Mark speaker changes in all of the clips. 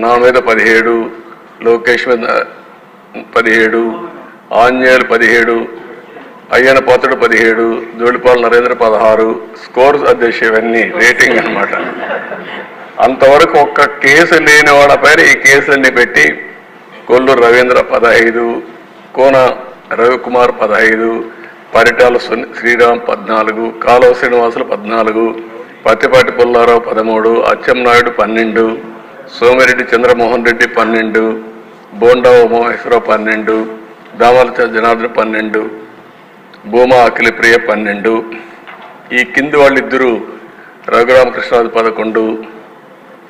Speaker 1: నా మీద 17, లోకేష్ మీద 17, ఆంజనేయులు 17, అయ్యన పాత్రుడు 17, జోడిపాల నరేంద్ర 16. స్కోర్స్ అధ్యక్ష ఇవన్నీ రేటింగ్ అనమాట. అంతవరకు ఒక్క కేసు లేని వాళ్ళపైన ఈ కేసులన్నీ పెట్టి కొల్లూరు రవీంద్ర 15, కోన రవికుమార్ 15, పరిటాల శ్రీరామ్ 14, కాలువ శ్రీనివాసులు 14, పత్తిపాటి పుల్లారావు 13, అచ్చెన్నాయుడు 12, సోమిరెడ్డి చంద్రమోహన్ రెడ్డి 12, బోండా ఉమామహేశ్వరరావు 12, దామల జనార్దన్ 12, భూమా అఖిలప్రియ 12. ఈ కింది వాళ్ళిద్దరూ రఘురామకృష్ణరాజు 11,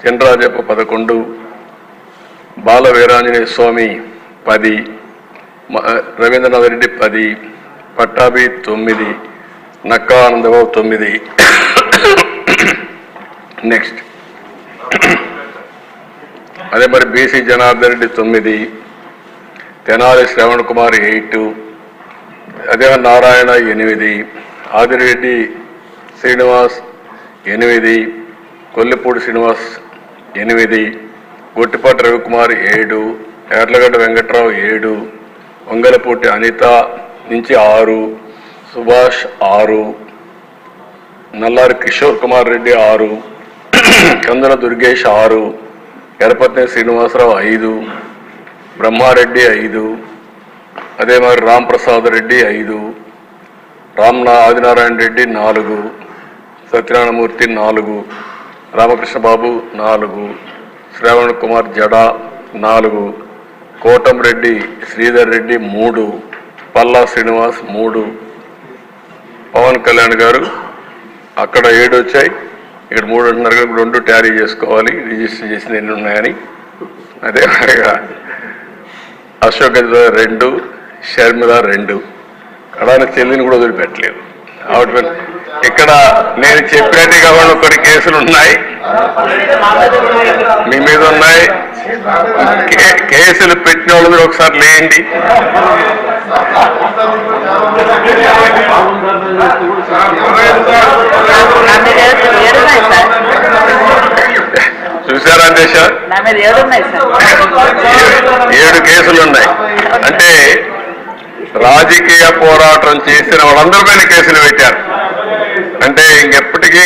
Speaker 1: చంద్రరాజప్ప 11, బాల వీరాంజనేయ స్వామి 10, రవీంద్రనాథ్ రెడ్డి 10, పట్టాభి 9, నక్కా ఆనందబాబు 9. నెక్స్ట్ అదే మరి బీసీ జనార్దన్ రెడ్డి 9, తెనాలి శ్రవణ్ కుమార్ 8, అదే నారాయణ 8, ఆదిరెడ్డి శ్రీనివాస్ 8, కొల్లిపూడి శ్రీనివాస్ 8, గొట్టిపాటి రవికుమార్ 7, ఎర్లగడ్డ వెంకట్రావు 7, వంగలపూటి అనిత నుంచి 6, సుభాష్ 6, నల్లారి కిషోర్ కుమార్ రెడ్డి 6, కందుల దుర్గేష్ 6, ఎరపత్ని శ్రీనివాసరావు 5, బ్రహ్మారెడ్డి 5, అదే మరి రాంప్రసాద్ రెడ్డి 5, ఆదినారాయణ రెడ్డి 4, సత్యనారాయణమూర్తి 4, రామకృష్ణ బాబు 4, శ్రావణ్ కుమార్ జడా 4, కోటంరెడ్డి శ్రీధర్ రెడ్డి 3, పల్లా శ్రీనివాస్ 3, పవన్ కళ్యాణ్ గారు అక్కడ 7 వచ్చాయి, ఇక్కడ 3 అంటున్నారు. 2 ట్యారీ చేసుకోవాలి, రిజిస్టర్ చేసిన ఎన్ని ఉన్నాయని. అదే మరిగా అశోక్ 2, షర్మిల 2, కడాని చెల్లిని కూడా వదిలిపెట్టలేదు. ఇక్కడ నేను చెప్పినట్టు కాకుండా కొన్ని కేసులు ఉన్నాయి, మీ మీద ఉన్నాయి. కేసులు పెట్టిన వాళ్ళు మీరు ఒకసారి లేండి. చూసారా దేశ 7 కేసులు ఉన్నాయి. అంటే రాజకీయ పోరాటం చేసిన వాళ్ళందరిపైన కేసులు పెట్టారు. అంటే ఇంకెప్పటికీ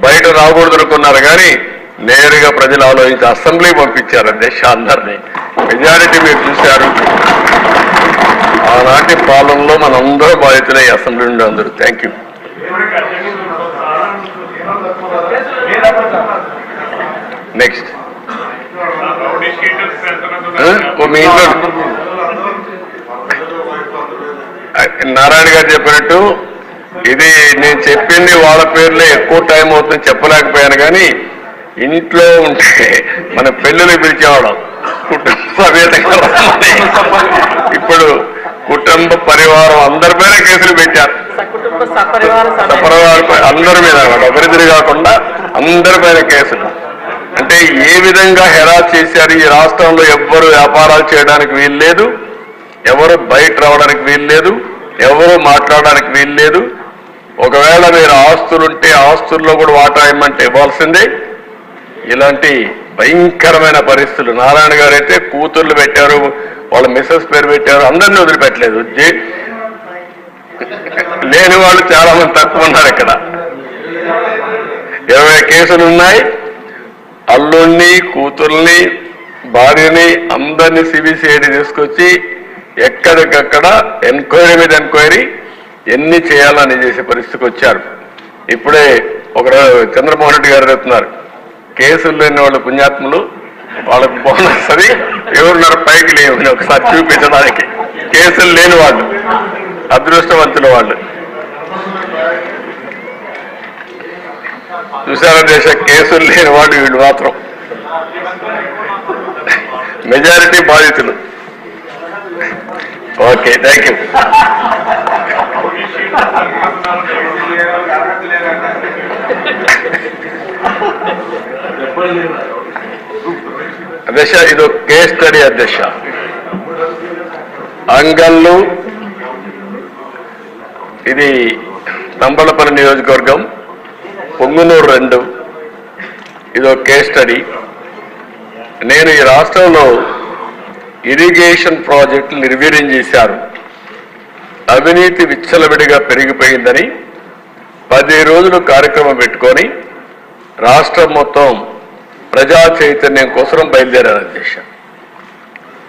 Speaker 1: బయట రాకూడదు అనుకున్నారు, కానీ నేరుగా ప్రజలు ఆలోచించి అసెంబ్లీ పంపించారు దేశ అందరినీ. మెజారిటీ మీరు చూశారు. ఆనాటి పాలనలో మనందరూ బాధితులే అసెంబ్లీ నుండి అందరూ. Thank you. నెక్స్ట్ మీ ఇంట్లో నారాయణ గారు చెప్పినట్టు ఇది నేను చెప్పింది వాళ్ళ పేర్లే ఎక్కువ టైం అవుతుంది చెప్పలేకపోయాను, కానీ ఇంట్లో ఉంటే మన పెళ్ళిళ్ళు పిలిచేవాళ్ళం కుటుంబ సమేతంగా. ఇప్పుడు కుటుంబ పరివారం అందరిపైన కేసులు పెట్టారు. సపరివారం అందరి మీద ఒకరిద్దరు కాకుండా అందరిపైన కేసులు. అంటే ఏ విధంగా హెరాస్ చేశారు. ఈ రాష్ట్రంలో ఎవ్వరు వ్యాపారాలు చేయడానికి వీల్లేదు, ఎవరు బయట రావడానికి వీల్లేదు, ఎవరు మాట్లాడడానికి వీల్లేదు. ఒకవేళ మీరు ఆస్తులుంటే ఆస్తుల్లో కూడా వాటా ఇమ్మంటే ఇవ్వాల్సిందే. ఇలాంటి భయంకరమైన పరిస్థితులు. నారాయణ గారు అయితే కూతుర్లు పెట్టారు, వాళ్ళ మిస్సెస్ పేరు పెట్టారు, అందరినీ వదిలిపెట్టలేదు. లేని వాళ్ళు చాలా మంది తక్కువ ఉన్నారు. ఇక్కడ 20 కేసులు ఉన్నాయి. అల్లుణ్ణి, కూతుర్ని, భార్యని అందరినీ సిబిసిఐడి తీసుకొచ్చి ఎక్కడికక్కడ ఎంక్వైరీ మీద ఎంక్వైరీ ఎన్ని చేయాలని చేసే పరిస్థితికి వచ్చారు. ఇప్పుడే ఒక చంద్రమోహన్ రెడ్డి గారు చెప్తున్నారు, కేసులు లేని వాళ్ళు పుణ్యాత్ములు, వాళ్ళకి బోనస్ అది ఎవరున్నారు పైకి లేవు ఒకసారి చూపించడానికి. కేసులు లేని వాళ్ళు అదృష్టవంతుల వాళ్ళు. చూసారా దేశ కేసులు లేని వాళ్ళు వీళ్ళు మాత్రం మెజారిటీ బాధితులు. Okay, thank you. అధ్యక్ష ఇది ఒక కేస్ స్టడీ. అధ్యక్ష అంగళ్ళు, ఇది తంబళపల్లి నియోజకవర్గం, పొంగునూరు 2. ఇది ఒక కేస్ స్టడీ. నేను ఈ రాష్ట్రంలో ఇరిగేషన్ ప్రాజెక్టులు నిర్వీర్యం చేశారు, అవినీతి విచ్చలవిడిగా పెరిగిపోయిందని 10 రోజులు కార్యక్రమం పెట్టుకొని రాష్ట్రం మొత్తం ప్రజా చైతన్యం కోసం బయలుదేరారు అధ్యక్ష.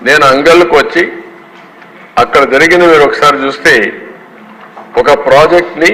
Speaker 1: నేను అంగళ్ళకు వచ్చి అక్కడ జరిగిన మీరు ఒకసారి చూస్తే ఒక ప్రాజెక్ట్ని